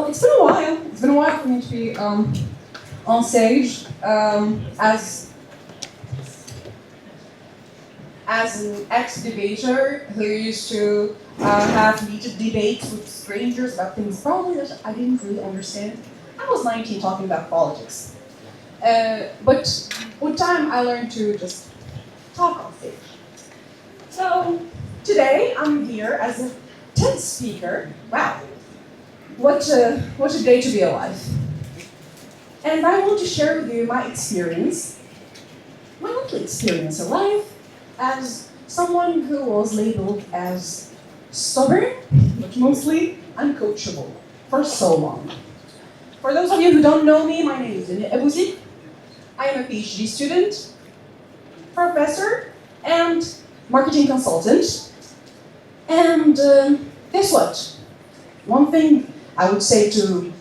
Well, it's been a while. It's been a while for me to be on stage as an ex-debater who used to have heated debates with strangers about things probably that I didn't really understand. I was 19 talking about politics. But with time, I learned to just talk on stage. So today, I'm here as a TED speaker. Wow, what a day to be alive. And I want to share with you my experience, my little experience of life, as someone who was labeled as stubborn, but mostly uncoachable for so long. For those of you who don't know me, my name is Dini Ebouzi. I am a PhD student, professor, and marketing consultant. And guess what? One thing I would say to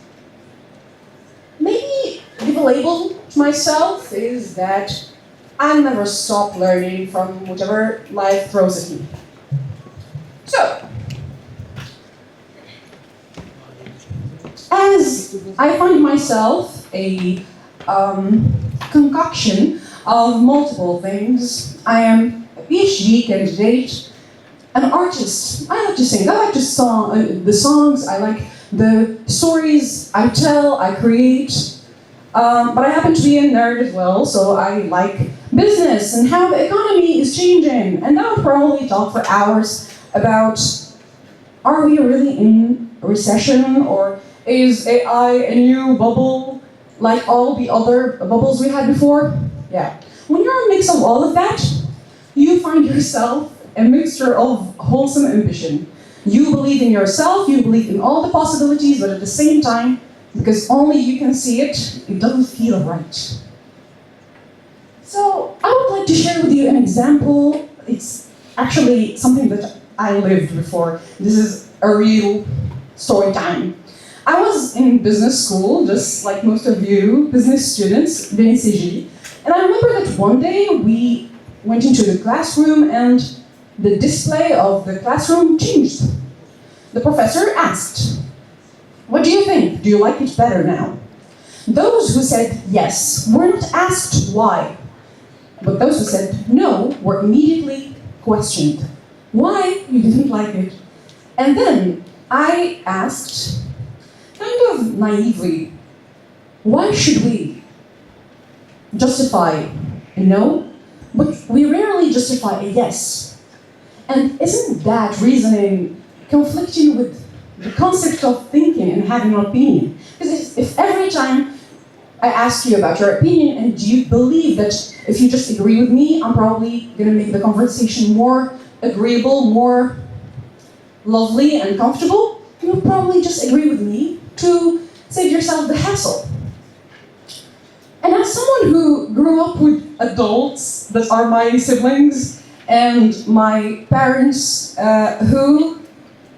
maybe give a label to myself is that I never stop learning from whatever life throws at me. So, as I find myself a concoction of multiple things, I am a PhD candidate, an artist. I like to sing. I like to song the songs. I like the stories I tell. I create. But I happen to be a nerd as well, so I like business and how the economy is changing. And I would probably talk for hours about, are we really in a recession, or is AI a new bubble like all the other bubbles we had before? Yeah. When you're a mix of all of that, you find yourself a mixture of wholesome ambition. You believe in yourself, you believe in all the possibilities, but at the same time, because only you can see it, it doesn't feel right. So I would like to share with you an example. It's actually something that I lived before. This is a real story time. I was in business school, just like most of you, business students, BNCG. And I remember that one day we went into the classroom and the display of the classroom changed. The professor asked, "What do you think? Do you like it better now?" Those who said yes were not asked why. But those who said no were immediately questioned. Why you didn't like it? And then I asked, kind of naively, why should we justify a no, but we rarely justify a yes? And isn't that reasoning conflicting with the concept of thinking and having an opinion? Because if every time I ask you about your opinion and you believe that if you just agree with me, I'm probably going to make the conversation more agreeable, more lovely and comfortable, you'll probably just agree with me to save yourself the hassle. And as someone who grew up with adults that are my siblings and my parents who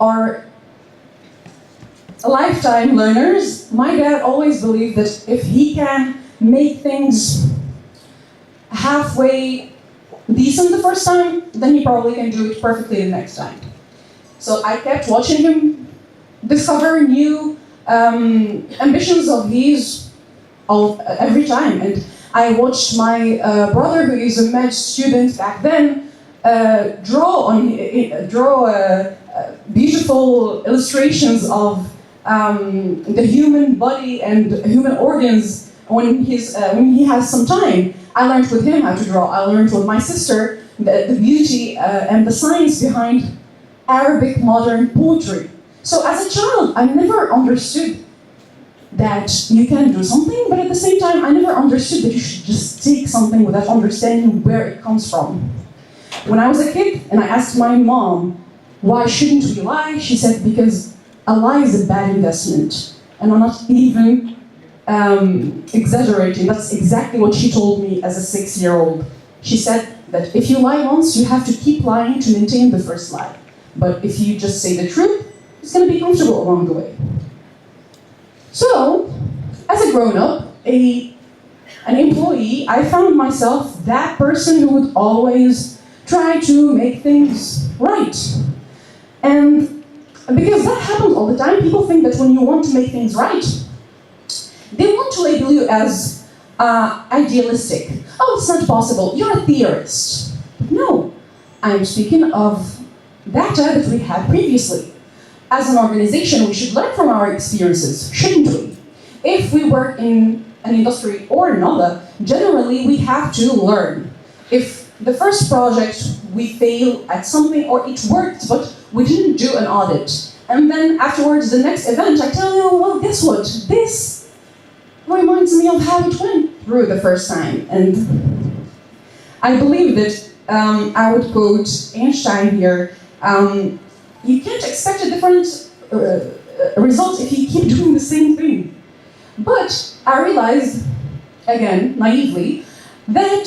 are lifetime learners, my dad always believed that if he can make things halfway decent the first time, then he probably can do it perfectly the next time. So I kept watching him discover new ambitions of his every time. And I watched my brother, who is a med student back then, draw beautiful illustrations of the human body and human organs when he has some time. I learned with him how to draw. I learned with my sister the beauty and the science behind Arabic modern poetry. So as a child, I never understood that you can do something, but at the same time, I never understood that you should just take something without understanding where it comes from. When I was a kid and I asked my mom, why shouldn't we lie? She said, because a lie is a bad investment. And I'm not even exaggerating. That's exactly what she told me as a 6-year-old. She said that if you lie once, you have to keep lying to maintain the first lie. But if you just say the truth, it's going to be comfortable along the way. So, as a grown-up, an employee, I found myself that person who would always try to make things right. And Because that happens all the time. People think that when you want to make things right, they want to label you as idealistic. Oh, it's not possible. You're a theorist. No, I'm speaking of data that we had previously. As an organization, we should learn from our experiences, shouldn't we? If we work in an industry or another, generally we have to learn. If the first project we fail at something or it worked but we didn't do an audit, and then afterwards the next event I tell you, well, guess what? This reminds me of how it went through the first time. And I believe that I would quote Einstein here, you can't expect a different result if you keep doing the same thing. But I realized, again, naively, that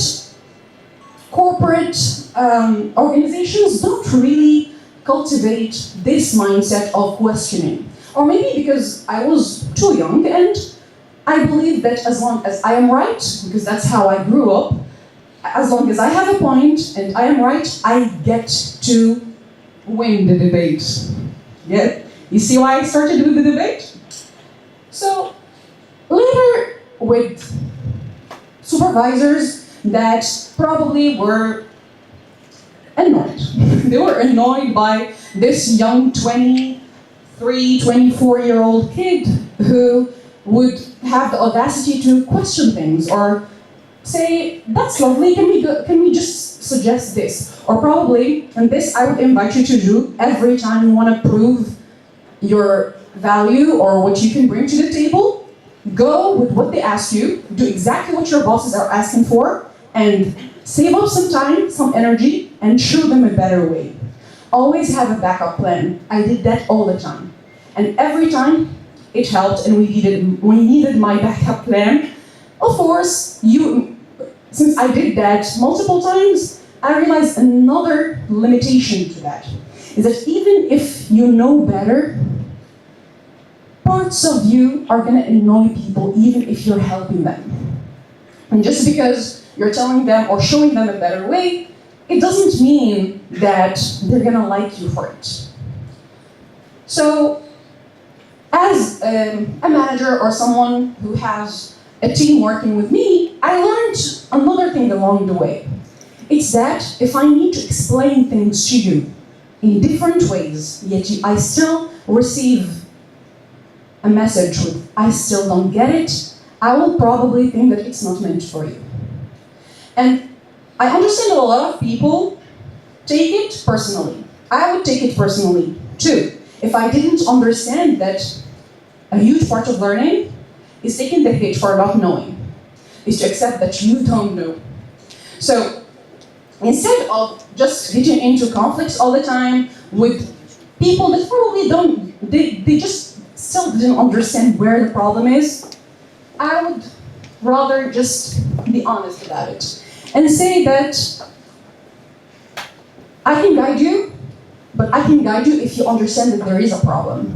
corporate organizations don't really cultivate this mindset of questioning. Or maybe because I was too young and I believe that as long as I am right, because that's how I grew up, as long as I have a point and I am right, I get to win the debate. Yeah? You see why I started with the debate? So, later with supervisors that probably were annoyed. They were annoyed by this young 23, 24-year-old kid who would have the audacity to question things or say, that's lovely, can we just suggest this? Or probably, and this I would invite you to do every time you want to prove your value or what you can bring to the table, go with what they ask you, do exactly what your bosses are asking for, and save up some time, some energy, and show them a better way. Always have a backup plan. I did that all the time. And every time it helped and we needed my backup plan. Of course, since I did that multiple times, I realized another limitation to that is that even if you know better, parts of you are going to annoy people even if you're helping them. And just because you're telling them or showing them a better way, it doesn't mean that they're going to like you for it. So, as a manager or someone who has a team working with me, I learned another thing along the way. It's that if I need to explain things to you in different ways, yet I still receive a message with I still don't get it, I will probably think that it's not meant for you. And I understand that a lot of people take it personally. I would take it personally too. If I didn't understand that a huge part of learning is taking the hit for not knowing, is to accept that you don't know. So instead of just getting into conflicts all the time with people that probably they just still didn't understand where the problem is, I would rather just be honest about it and say that I can guide you, but I can guide you if you understand that there is a problem.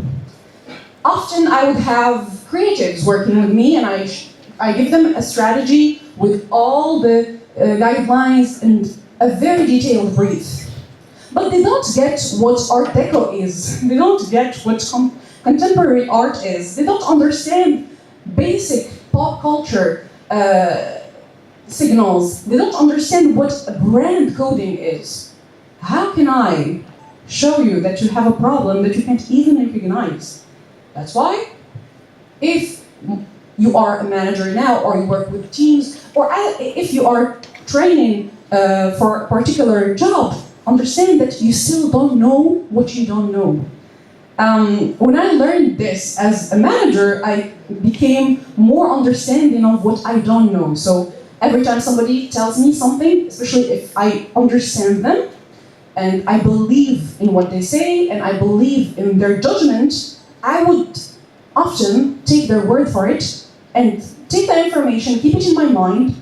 Often I would have creatives working with me and I give them a strategy with all the guidelines and a very detailed brief. But they don't get what Art Deco is. They don't get what contemporary art is. They don't understand basic pop culture signals. They don't understand what brand coding is. How can I show you that you have a problem that you can't even recognize? That's why, if you are a manager now, or you work with teams, or if you are training for a particular job, understand that you still don't know what you don't know. When I learned this as a manager, I became more understanding of what I don't know. So every time somebody tells me something, especially if I understand them, and I believe in what they say, and I believe in their judgment, I would often take their word for it and take that information, keep it in my mind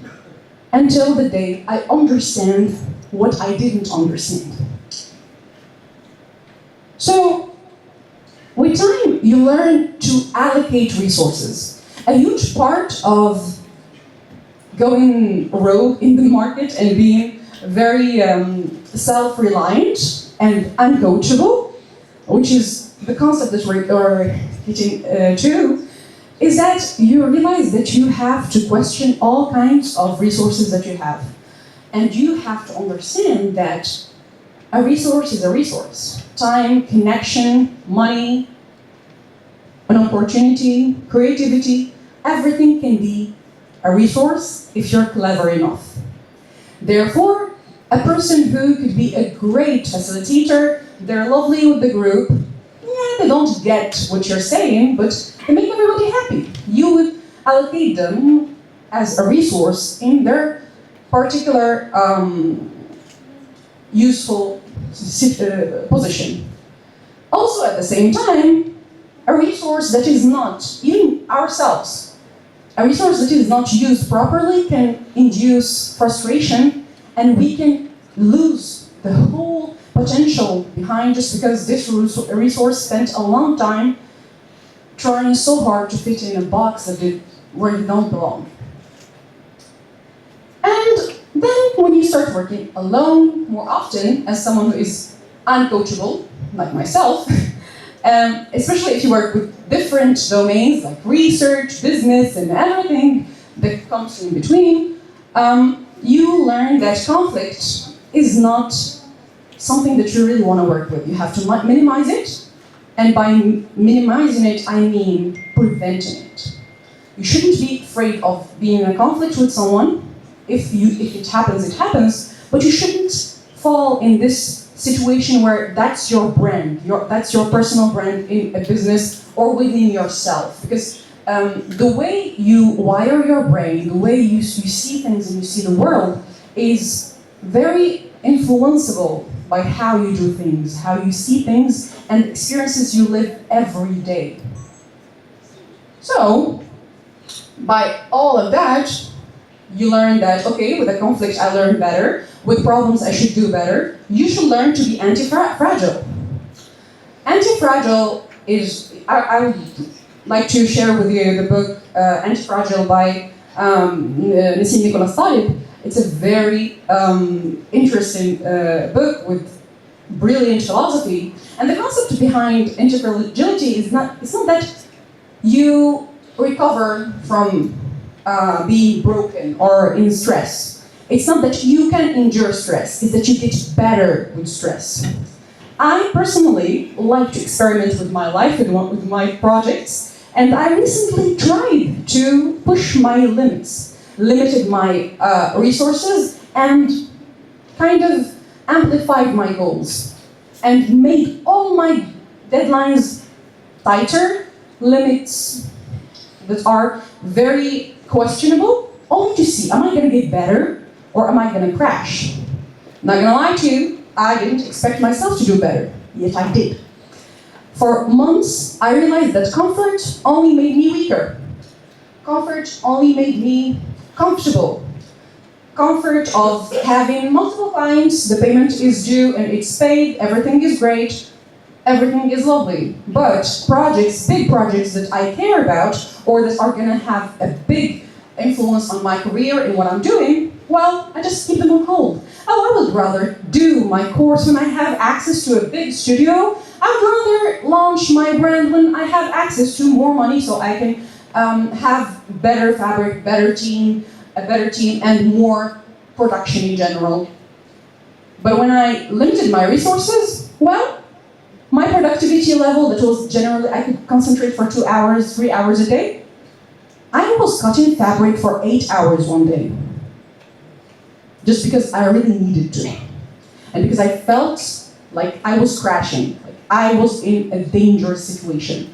until the day I understand what I didn't understand. So, with time, you learn to allocate resources. A huge part of going rogue in the market and being very self-reliant and uncoachable, which is the concept that we're hitting to is that you realize that you have to question all kinds of resources that you have. And you have to understand that a resource is a resource. Time, connection, money, an opportunity, creativity, everything can be a resource if you're clever enough. Therefore, a person who could be a great facilitator, they're lovely with the group, yeah, they don't get what you're saying, but they make everybody happy. You would allocate them as a resource in their particular useful position. Also, at the same time, a resource that is not, even ourselves, a resource that is not used properly can induce frustration, and we can lose the whole potential behind just because this resource spent a long time trying so hard to fit in a box where it don't belong. And then when you start working alone more often as someone who is uncoachable, like myself, especially if you work with different domains like research, business, and everything that comes in between, you learn that conflict is not something that you really want to work with. You have to minimize it, and by minimizing it, I mean preventing it. You shouldn't be afraid of being in a conflict with someone. If it happens, it happens, but you shouldn't fall in this situation where that's your brand, that's your personal brand in a business or within yourself. Because the way you wire your brain, the way you see things and you see the world is very influenceable by how you do things, how you see things, and experiences you live every day. So, by all of that, you learn that, okay, with a conflict I learn better, with problems I should do better. You should learn to be anti-fragile. Anti-fragile is, I would like to share with you the book Anti-Fragile by Nassim Nicholas Taleb. It's a very interesting book with brilliant philosophy. And the concept behind anti-fragility is it's not that you recover from being broken or in stress. It's not that you can endure stress, it's that you get better with stress. I personally like to experiment with my life, with my projects, and I recently tried to push my limits, limited my resources, and kind of amplified my goals, and made all my deadlines tighter, limits that are very questionable, only to see, am I going to get better or am I going to crash? Not going to lie to you, I didn't expect myself to do better, yet I did. For months, I realized that comfort only made me weaker. Comfort only made me comfortable. Comfort of having multiple clients, the payment is due and it's paid, everything is great, everything is lovely. But projects, big projects that I care about or that are going to have a big influence on my career and what I'm doing, well, I just keep them on hold. Oh, I would rather do my course when I have access to a big studio. I'd rather launch my brand when I have access to more money so I can have better fabric, better team, and more production in general. But when I limited my resources, well, my productivity level that was generally, I could concentrate for 2 hours, 3 hours a day, I was cutting fabric for 8 hours one day. Just because I really needed to. And because I felt like I was crashing, like I was in a dangerous situation.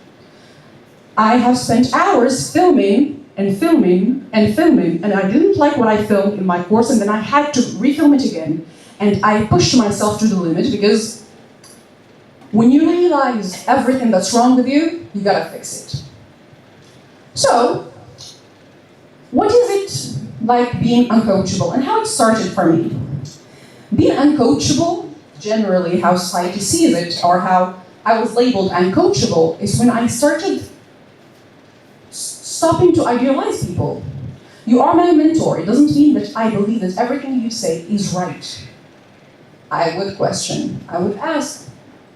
I have spent hours filming, and I didn't like what I filmed in my course, and then I had to refilm it again. And I pushed myself to the limit because when you realize everything that's wrong with you, you gotta fix it. So, what is it like being uncoachable and how it started for me? Being uncoachable, generally how society sees it, or how I was labeled uncoachable, is when I started stopping to idealize people. You are my mentor. It doesn't mean that I believe that everything you say is right. I would question, I would ask,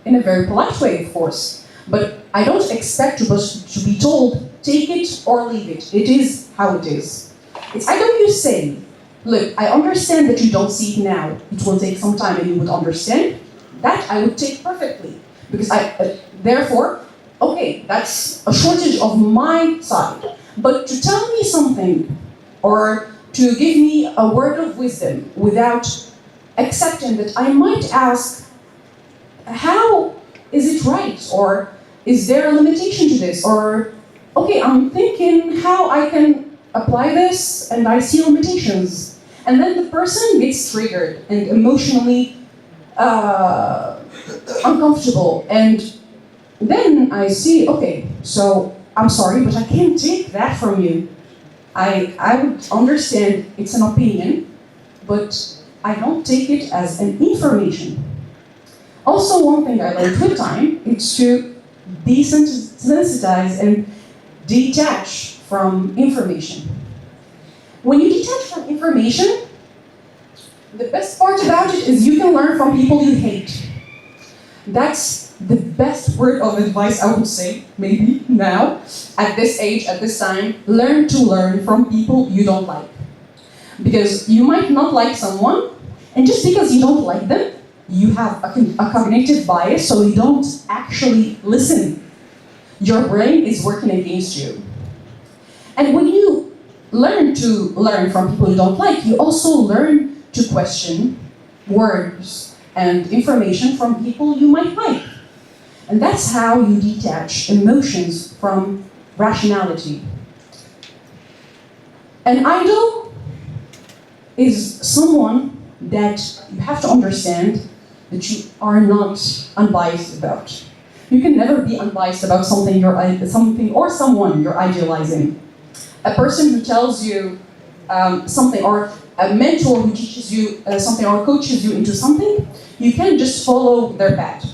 in a very polite way, of course. But I don't expect to be told, take it or leave it. It is how it is. It's either you say, look, I understand that you don't see it now. It will take some time and you would understand. That I would take perfectly. Because therefore, okay, that's a shortage of my side. But to tell me something or to give me a word of wisdom without accepting that I might ask, how is it right? Or is there a limitation to this? Or, okay, I'm thinking how I can apply this and I see limitations. And then the person gets triggered and emotionally uncomfortable. And then I see, okay, so I'm sorry, but I can't take that from you. I would understand it's an opinion, but I don't take it as an information. Also, one thing I learned with time is to desensitize and detach from information. When you detach from information, the best part about it is you can learn from people you hate. That's the best word of advice I would say, maybe now, at this age, at this time. Learn to learn from people you don't like. Because you might not like someone, and just because you don't like them, you have a cognitive bias, so you don't actually listen. Your brain is working against you. And when you learn from people you don't like, you also learn to question words and information from people you might like. And that's how you detach emotions from rationality. An idol is someone that you have to understand that you are not unbiased about. You can never be unbiased about something or someone you're idealizing. A person who tells you something, or a mentor who teaches you something or coaches you into something, you can't just follow their path.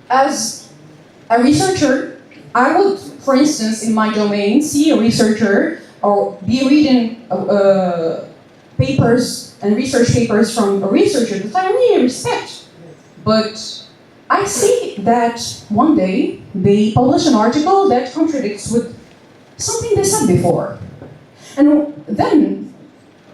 As a researcher, I would, for instance, in my domain, see a researcher or be reading papers and research papers from a researcher that I really respect. But I see that one day they publish an article that contradicts with something they said before. And then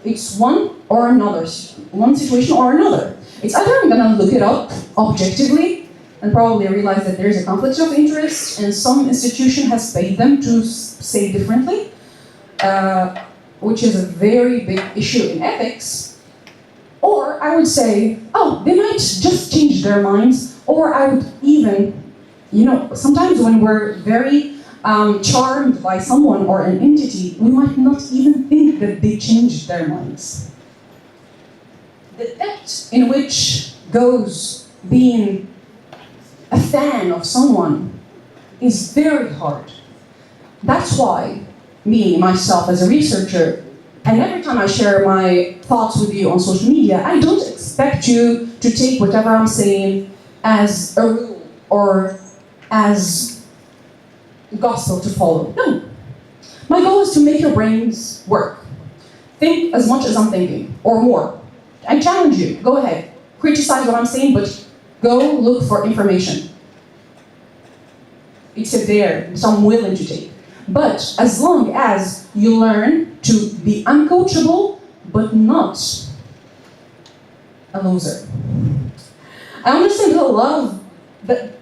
it's one or another, one situation or another. It's either I'm gonna look it up objectively and probably realize that there's a conflict of interest and some institution has paid them to say differently, which is a very big issue in ethics. Or I would say, oh, they might just change their minds. Or I would even, sometimes when we're very charmed by someone or an entity, we might not even think that they changed their minds. The depth in which goes being a fan of someone is very hard. That's why myself as a researcher, and every time I share my thoughts with you on social media, I don't expect you to take whatever I'm saying as a rule or as gospel to follow. No. My goal is to make your brains work. Think as much as I'm thinking, or more. I challenge you, go ahead. Criticize what I'm saying, but go look for information. It's there, so I'm willing to take. But as long as you learn to be uncoachable, but not a loser. I understand that a lot of that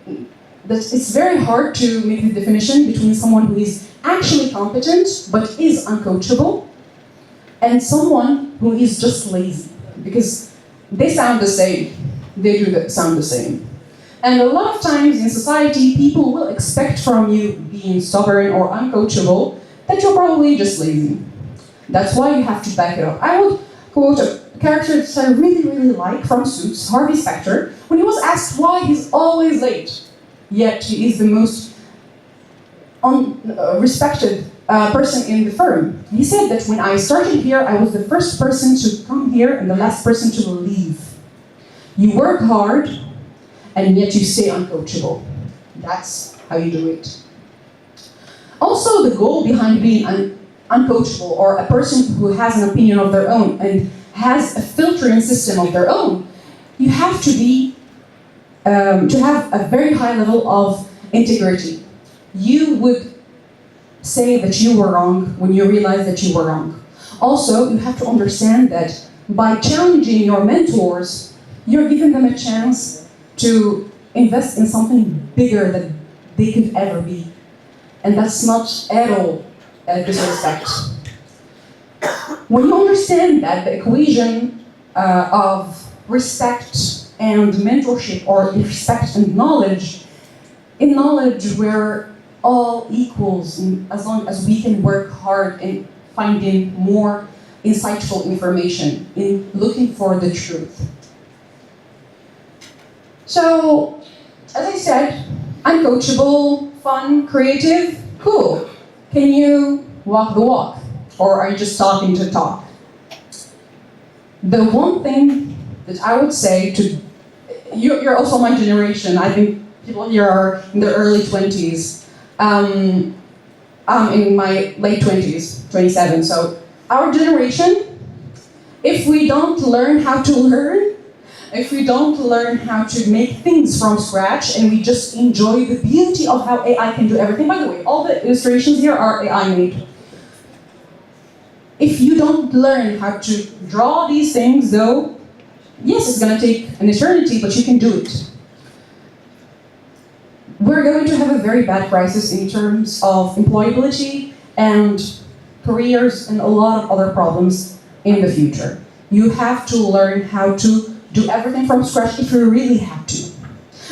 it's very hard to make the definition between someone who is actually competent but is uncoachable and someone who is just lazy, because they sound the same. They do sound the same. And a lot of times in society, people will expect from you being stubborn or uncoachable that you're probably just lazy. That's why you have to back it up. I would quote a character that I really, really like from Suits, Harvey Specter, when he was asked why he's always late, yet he is the most respected person in the firm. He said that when I started here, I was the first person to come here and the last person to leave. You work hard, and yet you stay uncoachable. That's how you do it. Also, the goal behind being uncoachable, or a person who has an opinion of their own and has a filtering system of their own, you have to be to have a very high level of integrity. You would say that you were wrong when you realize that you were wrong. Also, you have to understand that by challenging your mentors, you're giving them a chance to invest in something bigger than they could ever be. And that's not at all disrespect. When you understand that the equation of respect and mentorship, or respect and knowledge, in knowledge we're all equals as long as we can work hard in finding more insightful information, in looking for the truth. So, as I said, uncoachable, fun, creative, cool. Can you walk the walk? Or are you just talking to talk? The one thing that I would say to, you're also my generation, I think people here are in their early 20s. I'm in my late 20s, 27, so our generation, if we don't learn how to learn, if we don't learn how to make things from scratch and we just enjoy the beauty of how AI can do everything, by the way, all the illustrations here are AI made. If you don't learn how to draw these things though, yes, it's gonna take an eternity, but you can do it. We're going to have a very bad crisis in terms of employability and careers and a lot of other problems in the future. You have to learn how to do everything from scratch if you really have to.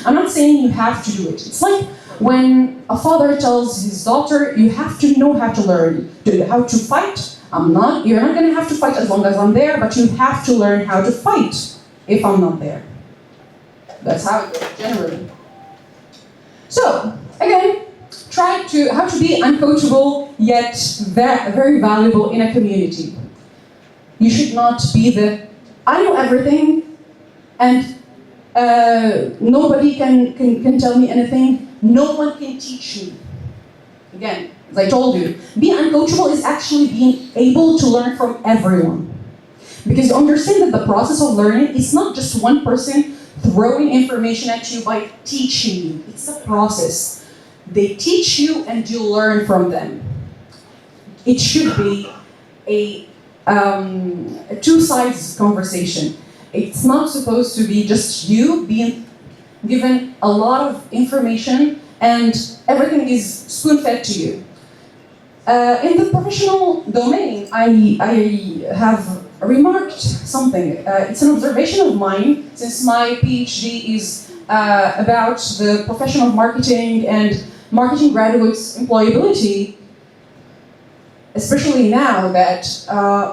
I'm not saying you have to do it. It's like when a father tells his daughter, you have to know how to learn, how to fight. You're not gonna have to fight as long as I'm there, but you have to learn how to fight if I'm not there. That's how it goes, generally. So, again, how to be uncoachable, yet very valuable in a community. You should not be the, I know everything, and nobody can tell me anything, no one can teach me. Again, as I told you, being uncoachable is actually being able to learn from everyone. Because you understand that the process of learning is not just one person throwing information at you by teaching you. It's a process. They teach you and you learn from them. It should be a two-sides conversation. It's not supposed to be just you being given a lot of information and everything is spoon-fed to you. In the professional domain, I have remarked something. It's an observation of mine, since my PhD is about the profession of marketing and marketing graduates' employability, especially now that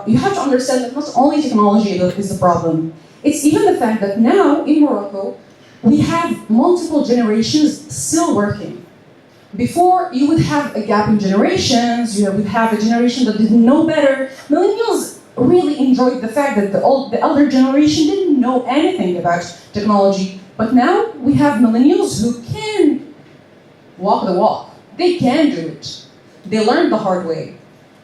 you have to understand that not only technology is the problem, it's even the fact that now in Morocco, we have multiple generations still working. Before, you would have a gap in generations, you would have a generation that didn't know better. Millennials really enjoyed the fact that the elder generation didn't know anything about technology. But now we have millennials who can walk the walk. They can do it. They learned the hard way.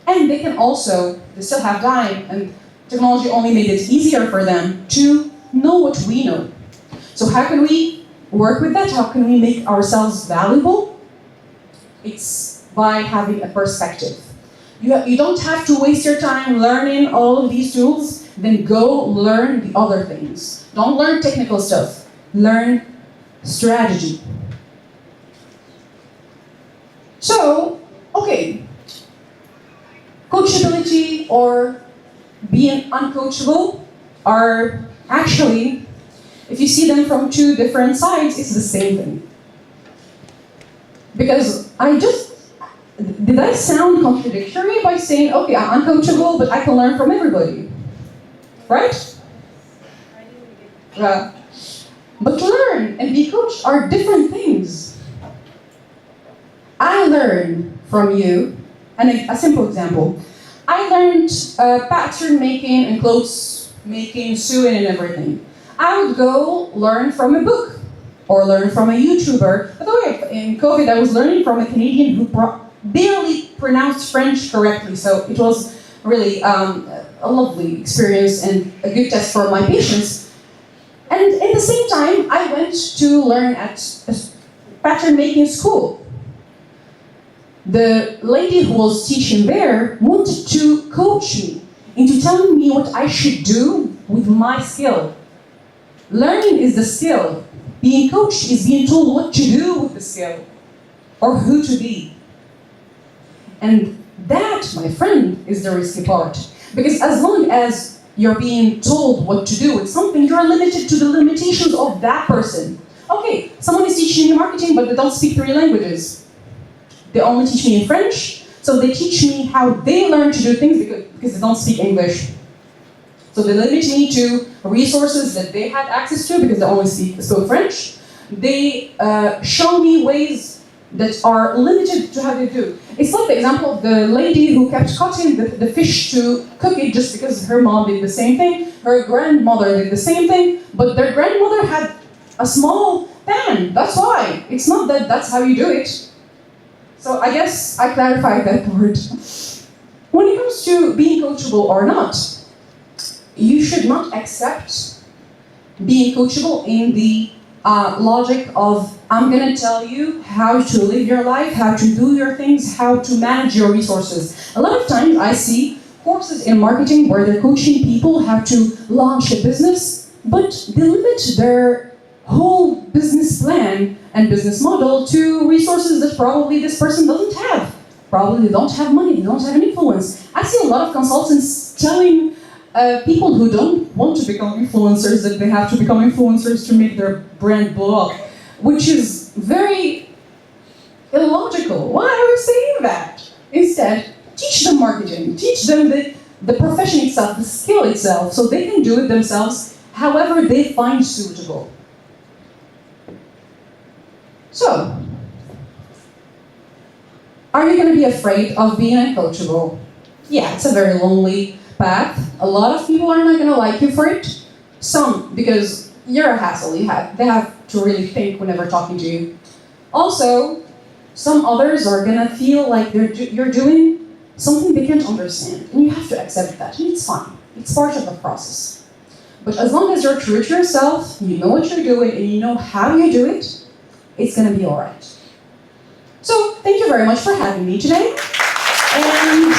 And they can also, they still have time, and technology only made it easier for them to know what we know. So how can we work with that? How can we make ourselves valuable? It's by having a perspective. You don't have to waste your time learning all of these tools, then go learn the other things. Don't learn technical stuff, learn strategy. So, okay, coachability or being uncoachable are actually, if you see them from two different sides, it's the same thing. Because did I sound contradictory by saying, okay, I'm uncoachable, but I can learn from everybody? Right? But learn and be coached are different things. I learn from you, and a simple example. I learned pattern making and clothes making, sewing and everything. I would go learn from a book or learn from a YouTuber. By the way, in COVID, I was learning from a Canadian who barely pronounced French correctly, so it was really a lovely experience and a good test for my patience. And at the same time, I went to learn at a pattern making school. The lady who was teaching there wanted to coach me into telling me what I should do with my skill. Learning is the skill. Being coached is being told what to do with the skill or who to be. And that, my friend, is the risky part. Because as long as you're being told what to do with something, you're limited to the limitations of that person. Okay, someone is teaching me marketing, but they don't speak 3 languages. They only teach me in French, so they teach me how they learn to do things because they don't speak English. So they limit me to resources that they had access to because they only spoke French. They show me ways that are limited to how they do. It's like the example of the lady who kept cutting the fish to cook it just because her mom did the same thing. Her grandmother did the same thing, but their grandmother had a small pan. That's why. It's not that that's how you do it. So I guess I clarified that part. When it comes to being coachable or not, you should not accept being coachable in the logic of, I'm gonna tell you how to live your life, how to do your things, how to manage your resources. A lot of times I see courses in marketing where they're coaching people how to launch a business, but they limit their whole business plan and business model to resources that probably this person doesn't have. Probably they don't have money, they don't have influence. I see a lot of consultants telling people who don't want to become influencers that they have to become influencers to make their brand blow up, which is very illogical. Why are you saying that? Instead, teach them marketing, teach them the profession itself, the skill itself, so they can do it themselves however they find suitable. So, are you going to be afraid of being uncoachable? Yeah, it's a very lonely path. A lot of people are not going to like you for it. Some, because you're a hassle. They have to really think whenever talking to you. Also, some others are going to feel like you're doing something they can't understand. And you have to accept that. And it's fine. It's part of the process. But as long as you're true to yourself, you know what you're doing, and you know how you do it, it's going to be all right. So, thank you very much for having me today. And